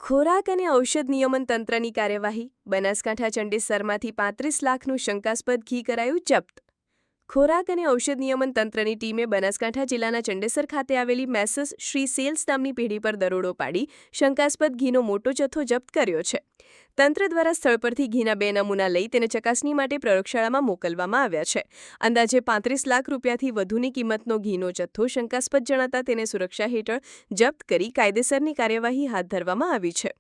ખોરાક અને ઔષધ નિયમન તંત્રની કાર્યવાહી. બનાસકાંઠા ચંડેસરમાંથી 35 લાખનું શંકાસ્પદ ઘી કરાયું જપ્ત. ખોરાક અને ઔષધ નિયમન તંત્રની ટીમે બનાસકાંઠા જિલ્લાના ચંડેસર ખાતે આવેલી મેસર્સ શ્રી સેલ્સ નામની પેઢી પર દરોડો પાડી શંકાસ્પદ ઘીનો મોટો જથ્થો જપ્ત કર્યો છે. તંત્ર દ્વારા સ્થળ પરથી ઘીના 2 નમૂના લઈ તેને ચકાસણી માટે પ્રયોગશાળામાં મોકલવામાં આવ્યા છે. અંદાજે 35 લાખ રૂપિયાથી વધુની કિંમતનો ઘીનો જથ્થો શંકાસ્પદ જણાતા તેને સુરક્ષા હેઠળ જપ્ત કરી કાયદેસરની કાર્યવાહી હાથ ધરવામાં આવી છે.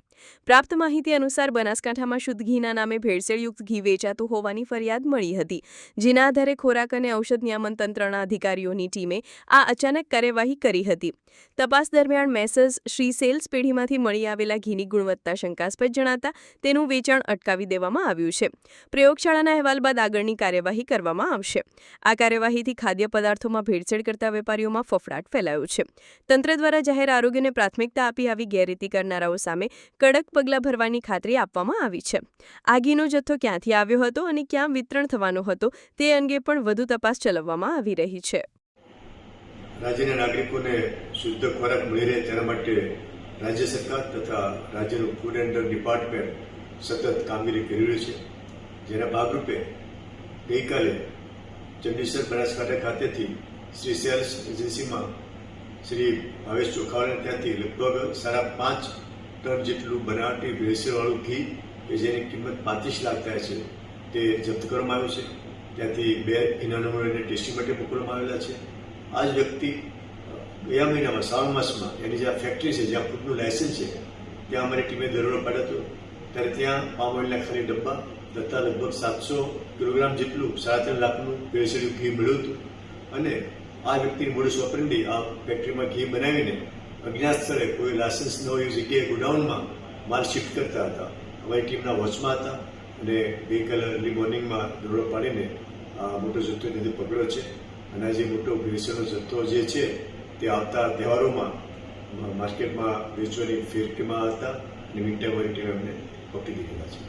પ્રાપ્ત માહિતી અનુસાર બનાસકાંઠામાં શુદ્ધ ઘીના નામે ભેળસેળયુક્ત ઘી વેચાતું હોવાની ફરિયાદ મળી હતી, જેના આધારે ખોરાક અને ઔષધ નિયમન તંત્રના અધિકારીઓની ટીમે આ અચાનક કાર્યવાહી કરી હતી. તપાસ દરમિયાન મેસર્સ શ્રી સેલ્સ પેઢીમાંથી મળી આવેલા ઘીની ગુણવત્તા શંકાસ્પદ જણાતા તેનું વેચાણ અટકાવી દેવામાં આવ્યું છે. પ્રયોગશાળાના અહેવાલ બાદ આગળની કાર્યવાહી કરવામાં આવશે. આ કાર્યવાહીથી ખાદ્ય પદાર્થોમાં ભેળસેળ કરતા વેપારીઓમાં ફફડાટ ફેલાયો છે. તંત્ર દ્વારા જાહેર આરોગ્યને પ્રાથમિકતા આપી આવી ગેરરીતિ કરનારાઓ સામે કડક પગલાં ભરવાની ખાતરી આપવામાં આવી છે. આ ઘીનો જથ્થો ક્યાંથી આવ્યો હતો અને ક્યાં વિતરણ થવાનો હતો તે અંગે પણ વધુ તપાસ ચલાવવામાં આવી રહી છે. રાજ્યના નાગરિકોને શુદ્ધ ખોરાક મળી રહે તેના માટે રાજ્ય સરકાર તથા રાજ્યનું ફૂડ એન્ડ ડિપાર્ટમેન્ટ સતત કામગીરી કરી રહ્યું છે. જેના ભાગરૂપે ગઈકાલે ચંડેસર બનાસકાંઠા ખાતેથી શ્રી સેલ્સ એજન્સીમાં શ્રી ભાવેશ ચોખાવાળાને ત્યાંથી લગભગ 5.5 ટન જેટલું બનાવટી ભેળસેળવાળું ઘી કે જેની કિંમત 35 લાખ થાય છે તે જપ્ત કરવામાં આવ્યું છે. ત્યાંથી 2 ઘીના નમૂનાને ટેસ્ટિંગ માટે મોકલવામાં આવેલા છે. આ જ વ્યક્તિ ગયા મહિનામાં શ્રાવણ માસમાં એની જે ફેક્ટરી છે જ્યાં ફૂડનું લાયસન્સ છે ત્યાં અમારી ટીમે દરોડો પાડ્યો હતો. ત્યારે ત્યાં પામ ઓઇલના ખાલી ડબ્બા તથા લગભગ 700 કિલોગ્રામ જેટલું 3.5 લાખનું ભેળસેળિયું ઘી મળ્યું હતું. અને આ વ્યક્તિની મોડસ ઓપરેન્ડી આ ફેક્ટરીમાં ઘી બનાવીને અજ્ઞાત સ્થળે કોઈ લાયસન્સ ન હોય એવી જગ્યાએ ગોડાઉનમાં માલ શિફ્ટ કરતા હતા. અમારી ટીમના વોચમાં હતા અને ગઈકાલે અર્લી મોર્નિંગમાં દરોડો પાડીને આ મોટો જથ્થો ત્યાંથી પકડ્યો છે. અને આ જે મોટો ભેળસેળનો જથ્થો જે છે તે આવતા તહેવારોમાં માર્કેટમાં વેચવાની ફેક્ટરીમાં હતા અને મીન ટાઈમ અમારી ટીમે અમને પકડી લીધેલા છે.